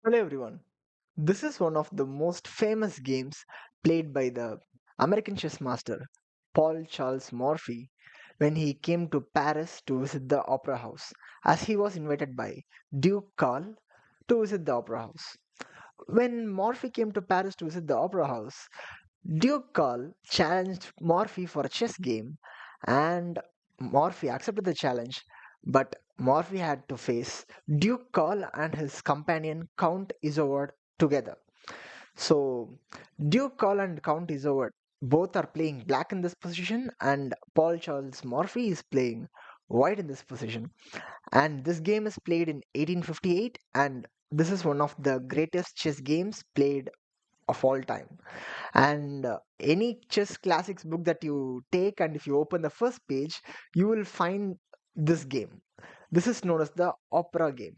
Hello everyone. This is one of the most famous games played by the American chess master Paul Charles Morphy when he came to Paris to visit the opera house, as he was invited by Duke Karl to visit the opera house. When Morphy came to Paris to visit the opera house, Duke Karl challenged Morphy for a chess game, and Morphy accepted the challenge, but Morphy had to face Duke Karl and his companion Count Isouard together. So Duke Karl and Count Isouard both are playing black in this position, and Paul Charles Morphy is playing white in this position. And this game is played in 1858, and this is one of the greatest chess games played of all time. And any chess classics book that you take, and if you open the first page, you will find this game. This is known as the opera game.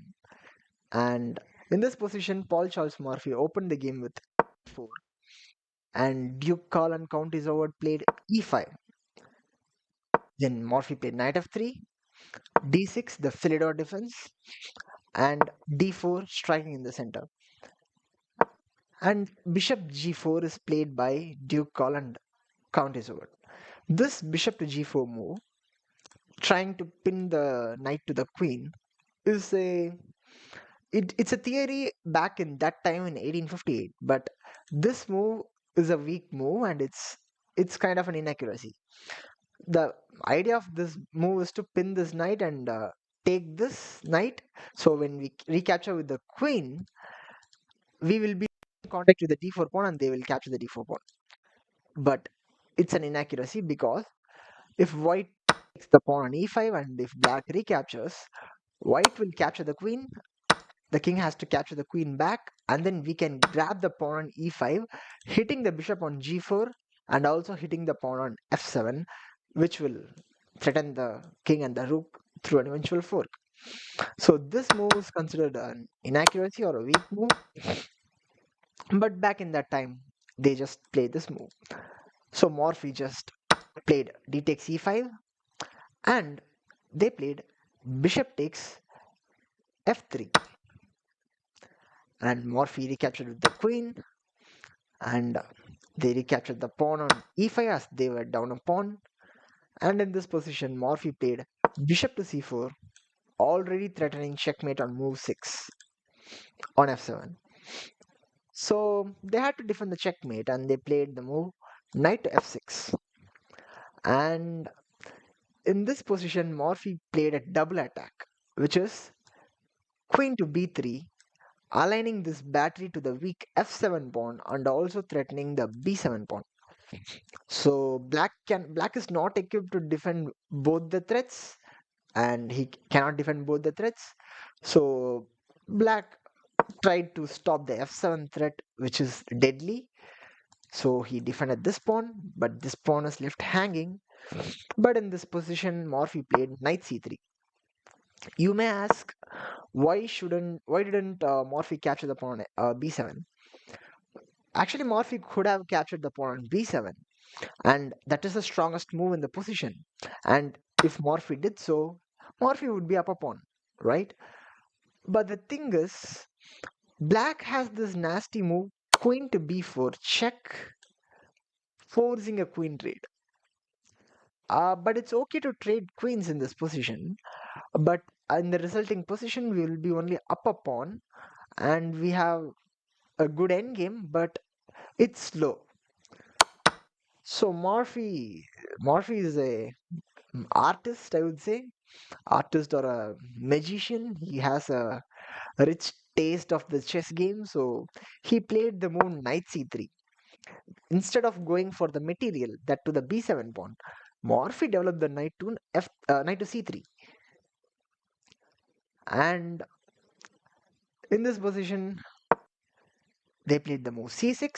And in this position, Paul Charles Murphy opened the game with 4, and Duke Karl and Count Isouard played e5. Then Murphy played knight f3, d6, the Philidor defense, and d4, striking in the center. And bishop g4 is played by Duke Karl and Count Isouard. This bishop to g4 move, trying to pin the knight to the queen, is it's a theory back in that time in 1858, but this move is a weak move, and it's kind of an inaccuracy. The idea of this move is to pin this knight and take this knight, so when we recapture with the queen, we will be in contact with the d4 pawn and they will capture the d4 pawn. But it's an inaccuracy because if white takes the pawn on e5 and if black recaptures, white will capture the queen, the king has to capture the queen back, and then we can grab the pawn on e5, hitting the bishop on g4 and also hitting the pawn on f7, which will threaten the king and the rook through an eventual fork. So this move is considered an inaccuracy or a weak move, but back in that time, they just played this move. So Morphy just played d takes e5, and they played bishop takes f3, and Morphy recaptured with the queen, and they recaptured the pawn on e5 as they were down a pawn. And in this position, Morphy played bishop to c4, already threatening checkmate on move 6 on f7. So they had to defend the checkmate, and they played the move knight to f6. And in this position, Morphy played a double attack, which is queen to b3, aligning this battery to the weak f7 pawn and also threatening the b7 pawn. So black is not equipped to defend both the threats, and he cannot defend both the threats. So black tried to stop the f7 threat, which is deadly. So he defended this pawn, but this pawn is left hanging. But in this position, Morphy played knight c3. You may ask, why didn't Morphy capture the pawn on b7? Actually, Morphy could have captured the pawn on b7, and that is the strongest move in the position. And if Morphy did so, Morphy would be up a pawn, right? But the thing is, black has this nasty move, queen to b4 check, forcing a queen trade. But it's okay to trade queens in this position, but in the resulting position we will be only up a pawn, and we have a good endgame, but it's slow. So Morphy is a artist, I would say, artist or a magician. He has a rich taste of the chess game, so he played the move knight c3 instead of going for the material, that to the b7 pawn. Morphy developed the knight to c3, and in this position they played the move c6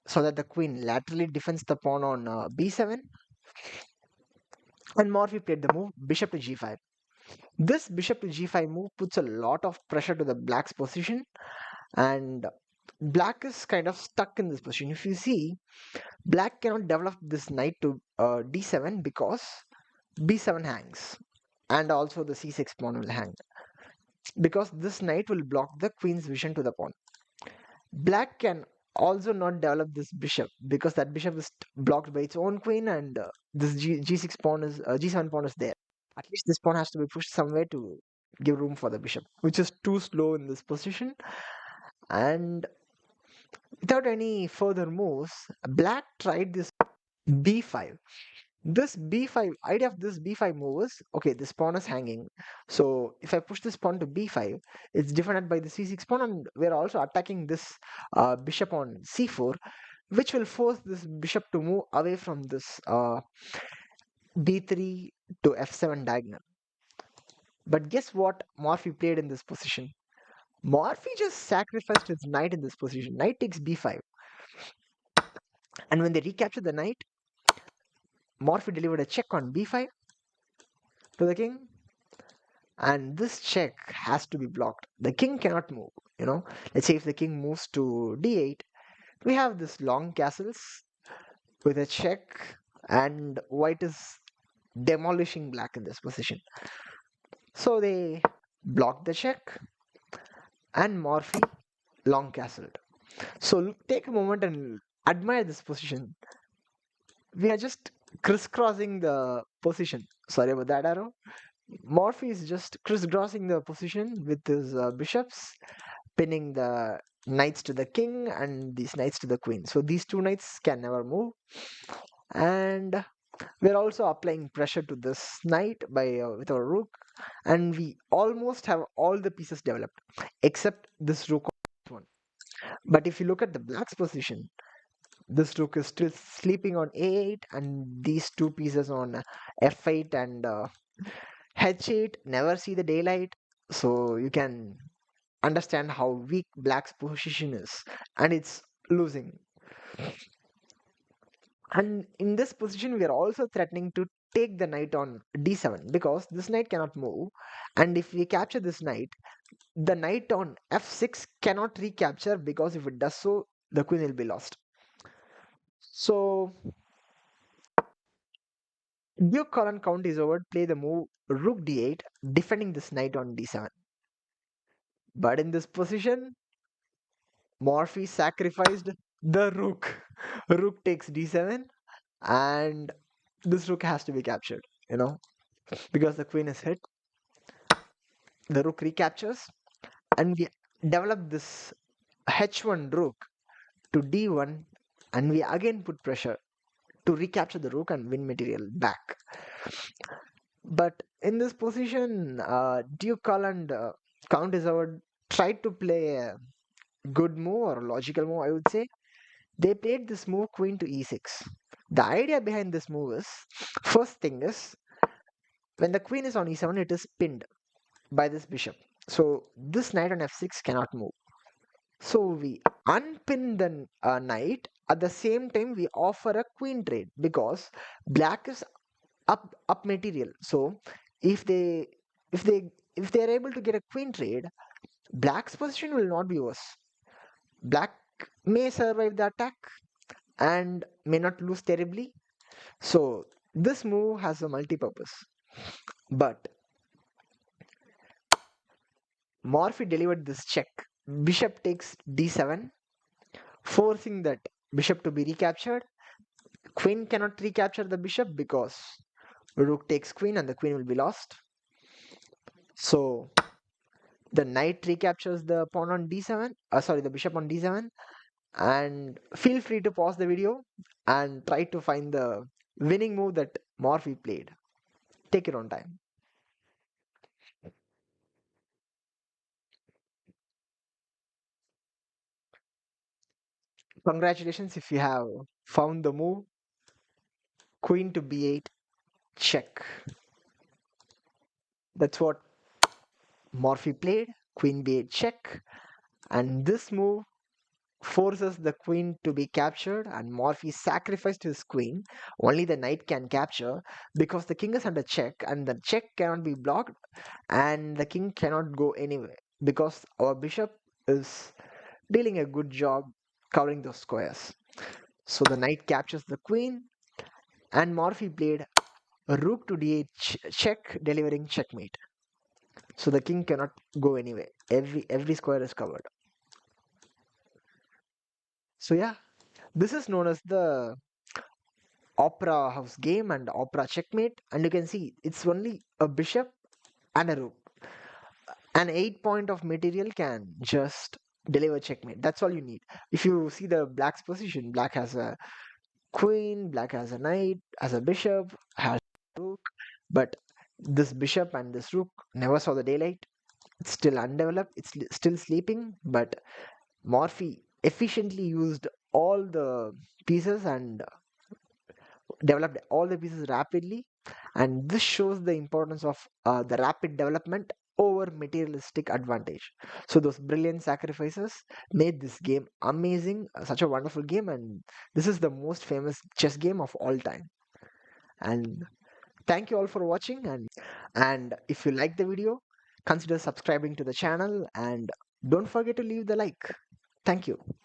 so that the queen laterally defends the pawn on b7, and Morphy played the move bishop to g5. This bishop to g5 move puts a lot of pressure to the black's position, and black is kind of stuck in this position. If you see, black cannot develop this knight to d7 because b7 hangs, and also the c6 pawn will hang. because this knight will block the queen's vision to the pawn. Black can also not develop this bishop because that bishop is blocked by its own queen, and this G6 pawn is G7 pawn is there. At least this pawn has to be pushed somewhere to give room for the bishop, which is too slow in this position. And without any further moves, Black tried this b5. This b5 idea of this b5 move is okay, this pawn is hanging, so if I push this pawn to b5, it's defended by the c6 pawn, and we're also attacking this bishop on c4, which will force this bishop to move away from this b3 to f7 diagonal. But guess what Morphy played in this position? Morphy just sacrificed his knight in this position. Knight takes b5, and when they recapture the knight, Morphy delivered a check on b5 to the king, and this check has to be blocked. The king cannot move. Let's say if the king moves to d8, we have this long castles with a check, and white is demolishing black in this position. So they block the check, and Morphy long castled. So take a moment and admire this position. We are just crisscrossing the position. Sorry about that arrow. Morphy is just crisscrossing the position with his bishops, pinning the knights to the king and these knights to the queen. So these two knights can never move. And we're also applying pressure to this knight by with our rook, and we almost have all the pieces developed except this rook one. But if you look at the black's position, this rook is still sleeping on a8, and these two pieces on f8 and h8 never see the daylight. So you can understand how weak black's position is, and it's losing. And in this position, we are also threatening to take the knight on d7 because this knight cannot move. And if we capture this knight, the knight on f6 cannot recapture, because if it does so, the queen will be lost. So Duke Colon Count is over. Play the move rook d8, defending this knight on d7. But in this position, Morphy sacrificed the rook. Rook takes d7, and this rook has to be captured, because the queen is hit. The rook recaptures, and we develop this h1 rook to d1, and we again put pressure to recapture the rook and win material back. But in this position, Duke Colon Count is our tried to play a good move or a logical move, I would say. They played this move queen to e6. The idea behind this move is, first thing is, when the queen is on e7, it is pinned by this bishop. So this knight on f6 cannot move. So we unpin the knight. At the same time, we offer a queen trade because black is up material. So if they if they if they are able to get a queen trade, black's position will not be worse. Black may survive the attack and may not lose terribly. So this move has a multi-purpose. But Morphy delivered this check. Bishop takes d7, forcing that bishop to be recaptured. Queen cannot recapture the bishop because rook takes queen and the queen will be lost. So the knight recaptures the pawn on d7. The bishop on d7. And feel free to pause the video and try to find the winning move that Morphy played. Take your own time. Congratulations if you have found the move. Queen to b8, check. That's what Morphy played. Queen b8 check. And this move forces the queen to be captured, and Morphy sacrificed his queen. Only the knight can capture because the king is under check, and the check cannot be blocked, and the king cannot go anywhere because our bishop is dealing a good job covering those squares. So the knight captures the queen, and Morphy played a rook to d8 check, delivering checkmate. so the king cannot go anywhere. Every square is covered. So yeah, this is known as the opera house game and opera checkmate, and you can see it's only a bishop and a rook. An 8 point of material can just deliver checkmate. That's all you need. If you see the black's position, black has a queen, black has a knight, has a bishop, has a rook, but this bishop and this rook never saw the daylight. It's still undeveloped, it's still sleeping, but Morphy efficiently used all the pieces and developed all the pieces rapidly, and this shows the importance of the rapid development over materialistic advantage. So those brilliant sacrifices made this game amazing, such a wonderful game, and this is the most famous chess game of all time. And thank you all for watching, and if you like the video, consider subscribing to the channel and don't forget to leave the like. Thank you.